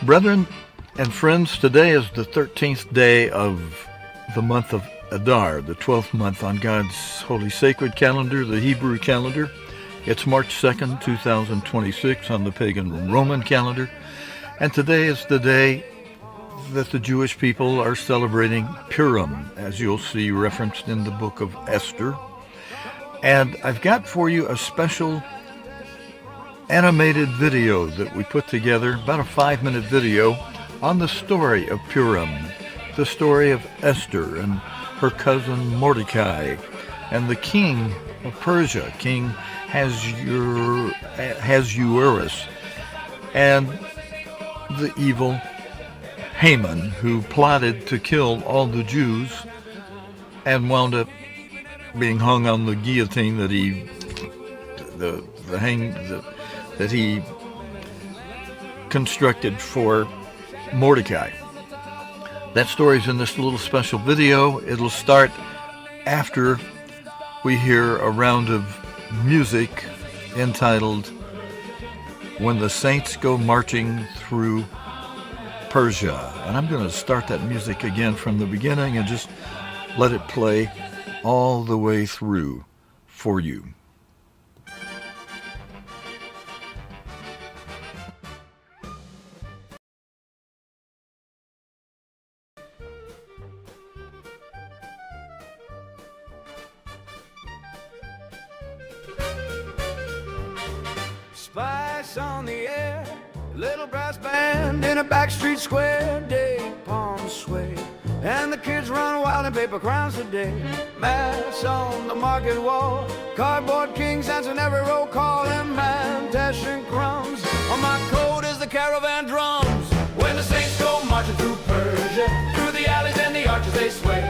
Brethren and friends, today is the 13th day of the month of Adar, the 12th month on God's holy sacred calendar, the Hebrew calendar. It's March 2nd, 2026 on the pagan Roman calendar. And today is the day that the Jewish people are celebrating Purim, as you'll see referenced in the book of Esther. And I've got for you a special animated video that we put together, about a 5-minute video, on the story of Purim, the story of Esther and her cousin Mordecai, and the king of Persia, King Ahasuerus, and the evil Haman, who plotted to kill all the Jews and wound up being hung on the guillotine that he constructed for Mordecai. That story's in this little special video. It'll start after we hear a round of music entitled "When the Saints Go Marching Through Persia." And I'm going to start that music again from the beginning and just let it play all the way through for you. Spice on the air, little brass band in a backstreet square, day palms sway, and the kids run wild in paper crowns today. Mass on the market wall, cardboard kings answering every roll call, and man dashing crumbs on my coat is the caravan drums. When the saints go marching through Persia, through the alleys and the arches they sway,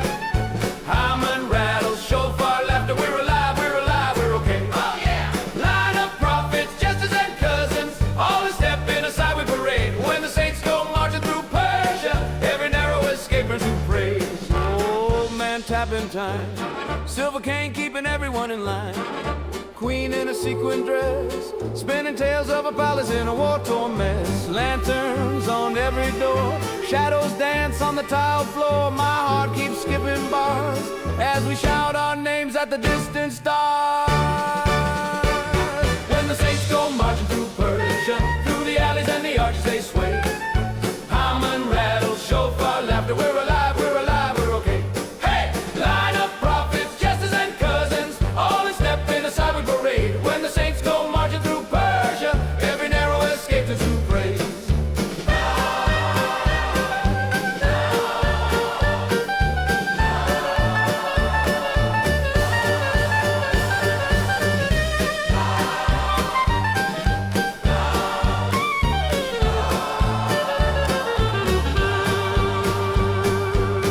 Hammond rattles, shofar, laughter, we're alive, we're alive, we're okay. Oh yeah! Line of prophets, jesters and cousins, all in step in a sideway parade. When the saints go marching through Persia, every narrow escape turns to praise. Old man tapping time, silver cane keeping everyone in line. Queen in a sequin dress, spinning tales of a palace in a war-torn mess. Lanterns on every door, shadows dance on the tiled floor. My heart keeps skipping bars as we shout our names at the distant stars. When the saints go marching through Persia, through the alleys and the arches they sway, Hammond rattles, shofar, laughter, we're alive, we're alive, we're okay. Hey! Line of prophets, jesters and cousins, all in step in a sideway parade. When the saints go marching through Persia, every narrow escape turns to praise.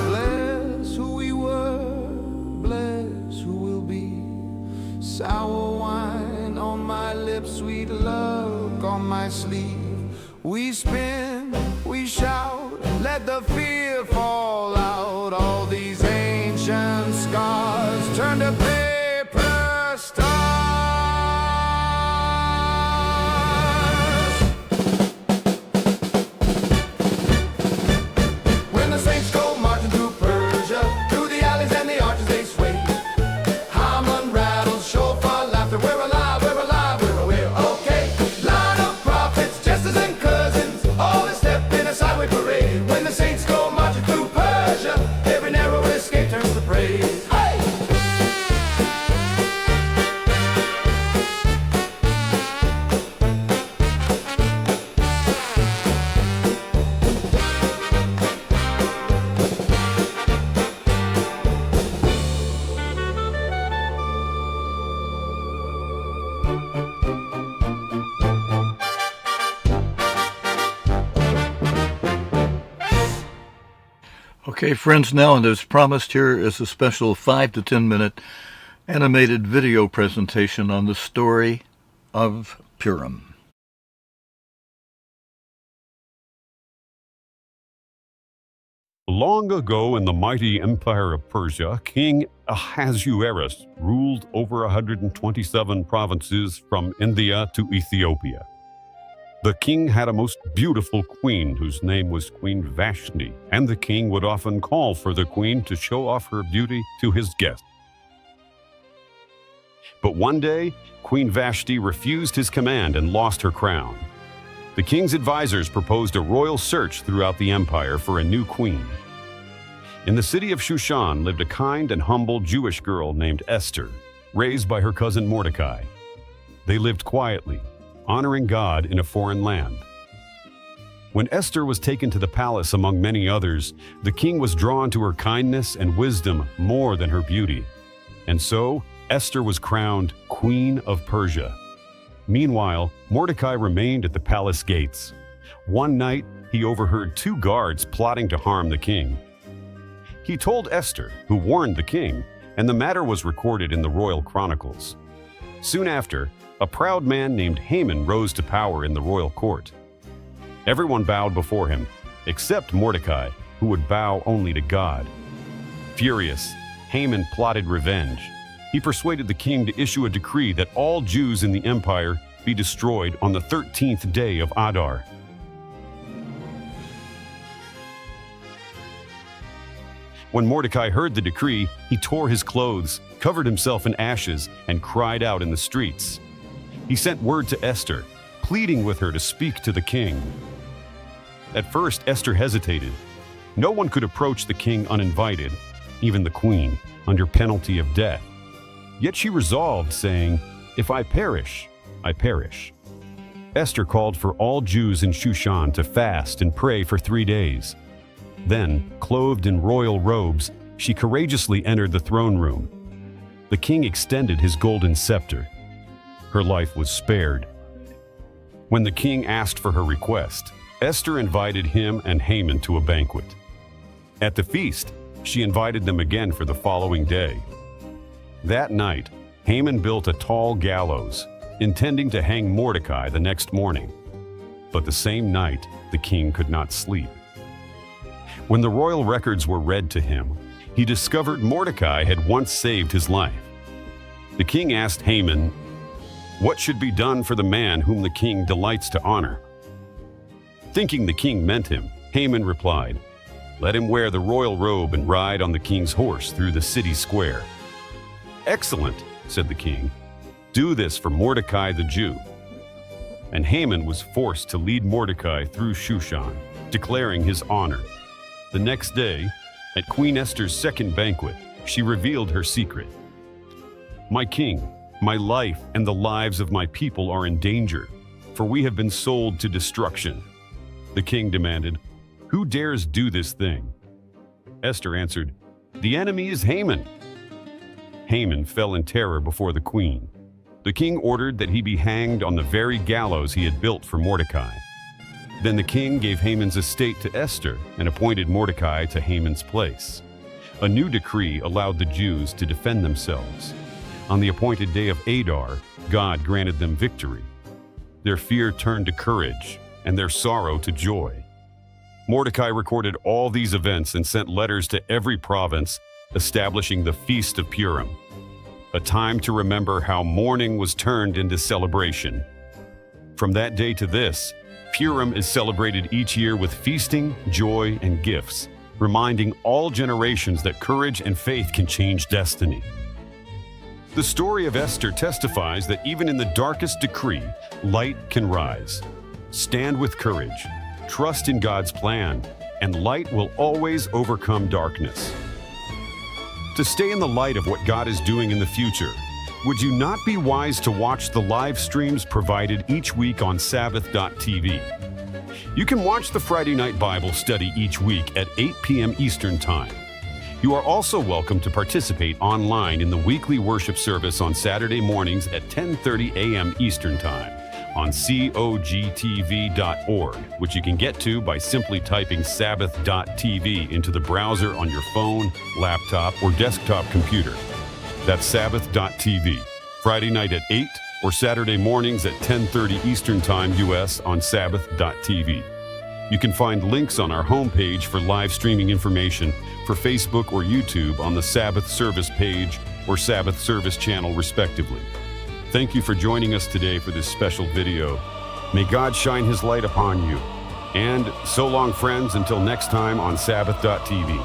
Bless who we were, bless who we'll be. Sour wine on my lips, sweet love on my sleeve. We spin, we shout, let the fear fall out. All these ancient scars turn to paper stars. When the saints go marching through Persia, through the alleys and the arches they sway, Hammond rattles, shofar, laughter, we're alive, we're alive, we're okay. Line of prophets, jesters and cousins, all in step in a sideway parade. When the saints go marching through Persia, every narrow escape turns to praise. Hey! Okay, friends, now, and as promised, here is a special 5 to 10 minute animated video presentation on the story of Purim. Long ago in the mighty empire of Persia, King Ahasuerus ruled over 127 provinces from India to Ethiopia. The king had a most beautiful queen whose name was Queen Vashti, and the king would often call for the queen to show off her beauty to his guests. But one day, Queen Vashti refused his command and lost her crown. The king's advisors proposed a royal search throughout the empire for a new queen. In the city of Shushan lived a kind and humble Jewish girl named Esther, raised by her cousin Mordecai. They lived quietly, honoring God in a foreign land. When Esther was taken to the palace among many others, the king was drawn to her kindness and wisdom more than her beauty. And so, Esther was crowned Queen of Persia. Meanwhile, Mordecai remained at the palace gates. One night, he overheard 2 guards plotting to harm the king. He told Esther, who warned the king, and the matter was recorded in the royal chronicles. Soon after, a proud man named Haman rose to power in the royal court. Everyone bowed before him, except Mordecai, who would bow only to God. Furious, Haman plotted revenge. He persuaded the king to issue a decree that all Jews in the empire be destroyed on the 13th day of Adar. When Mordecai heard the decree, he tore his clothes, covered himself in ashes, and cried out in the streets. He sent word to Esther, pleading with her to speak to the king. At first, Esther hesitated. No one could approach the king uninvited, even the queen, under penalty of death. Yet she resolved, saying, "If I perish, I perish." Esther called for all Jews in Shushan to fast and pray for 3 days. Then, clothed in royal robes, she courageously entered the throne room. The king extended his golden scepter. Her life was spared. When the king asked for her request, Esther invited him and Haman to a banquet. At the feast, she invited them again for the following day. That night, Haman built a tall gallows, intending to hang Mordecai the next morning. But the same night, the king could not sleep. When the royal records were read to him, he discovered Mordecai had once saved his life. The king asked Haman, "What should be done for the man whom the king delights to honor?" Thinking the king meant him, Haman replied, "Let him wear the royal robe and ride on the king's horse through the city square." "Excellent," said the king. "Do this for Mordecai the Jew." And Haman was forced to lead Mordecai through Shushan, declaring his honor. The next day, at Queen Esther's second banquet, she revealed her secret. "My king, my life and the lives of my people are in danger, for we have been sold to destruction." The king demanded, "Who dares do this thing?" Esther answered, "The enemy is Haman." Haman fell in terror before the queen. The king ordered that he be hanged on the very gallows he had built for Mordecai. Then the king gave Haman's estate to Esther and appointed Mordecai to Haman's place. A new decree allowed the Jews to defend themselves. On the appointed day of Adar, God granted them victory. Their fear turned to courage, and their sorrow to joy. Mordecai recorded all these events and sent letters to every province, establishing the Feast of Purim, a time to remember how mourning was turned into celebration. From that day to this, Purim is celebrated each year with feasting, joy, and gifts, reminding all generations that courage and faith can change destiny. The story of Esther testifies that even in the darkest decree, light can rise. Stand with courage, trust in God's plan, and light will always overcome darkness. To stay in the light of what God is doing in the future, would you not be wise to watch the live streams provided each week on Sabbath.tv? You can watch the Friday Night Bible Study each week at 8 p.m. Eastern Time. You are also welcome to participate online in the weekly worship service on Saturday mornings at 10:30 a.m. Eastern Time on cogtv.org, which you can get to by simply typing Sabbath.tv into the browser on your phone, laptop, or desktop computer. That's Sabbath.tv, Friday night at 8 or Saturday mornings at 10:30 Eastern Time US on Sabbath.tv. You can find links on our homepage for live streaming information for Facebook or YouTube on the Sabbath Service page or Sabbath Service channel, respectively. Thank you for joining us today for this special video. May God shine his light upon you. And so long, friends, until next time on Sabbath.tv.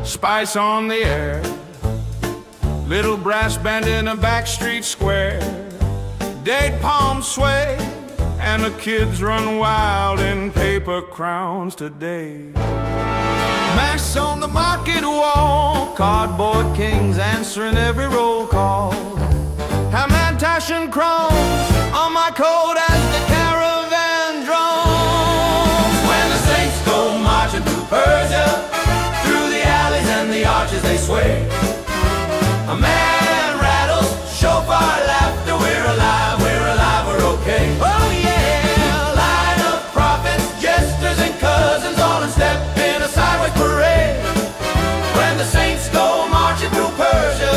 Spice on the air, little brass band in a backstreet square, date palms sway, and the kids run wild in paper crowns today. Masks on the market wall, cardboard kings answering every roll call. Hamantash and chrome on my coat as the caravan drones. When the saints go marching through Persia, through the alleys and the arches they sway, a man rattles, shofar laughter, we're alive, we're okay. Oh yeah, line of prophets, jesters and cousins all in step in a sideways parade. When the saints go marching through Persia,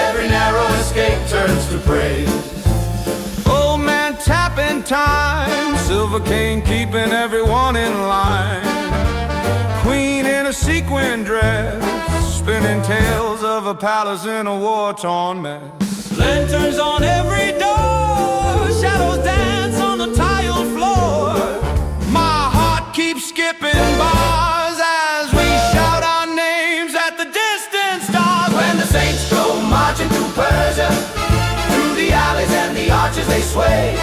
every narrow escape turns to praise. Old man tapping time, silver cane keeping everyone in line. Queen in a sequin dress, spinning tales of a palace in a war-torn mess. Lanterns on every door, shadows dance on the tiled floor. My heart keeps skipping bars as we shout our names at the distant stars. When the saints go marching through Persia, through the alleys and the arches they sway.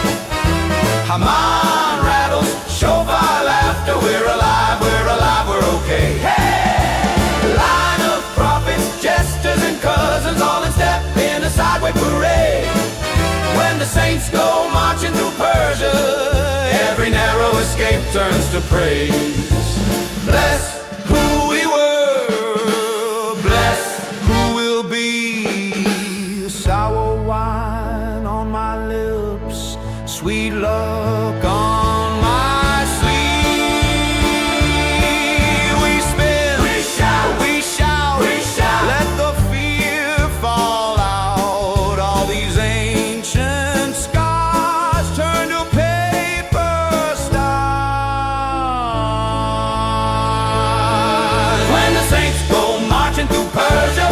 Haman rattles, shofar laughter, we're alive, we're okay. Hey! Line of prophets, jesters and cousins, all in step in a sideway parade. When the saints go marching through Persia, every narrow escape turns to praise. Bless who we were, bless who will be. Sour wine on my lips, sweet luck on my sleeve. We spin, we shout, we shout, we shout. Let the fear fall out. All these ancient scars turn to paper stars. When the saints go marching through Persia,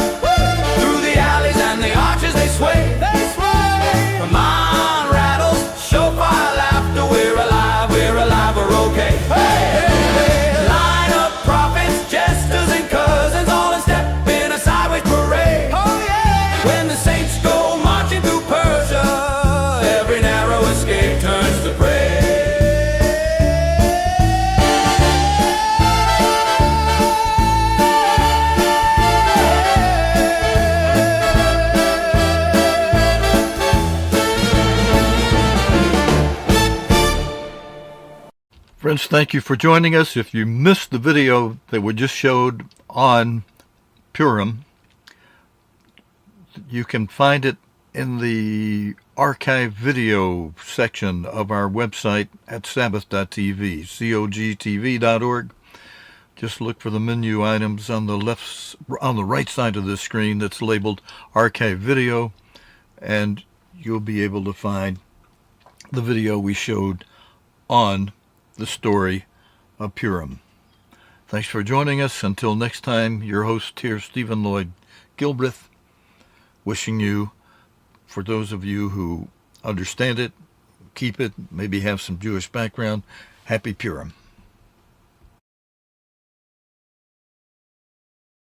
through the alleys and the arches they sway. They sway. Come on, rattles, shofar laughter, we're alive, we're okay. Hey, hey, hey. Line of prophets, jesters and cousins, all in step in a sideways parade. Oh yeah. When the saints go marching through Persia, every narrow escape turns to praise. Friends, thank you for joining us. If you missed the video that we just showed on Purim, you can find it in the archive video section of our website at sabbath.tv, cogtv.org. Just look for the menu items on the right side of the screen that's labeled archive video, and you'll be able to find the video we showed on the story of Purim. Thanks for joining us. Until next time, your host here, Stephen Lloyd Gilbreth, wishing you, for those of you who understand it, keep it, maybe have some Jewish background, happy Purim.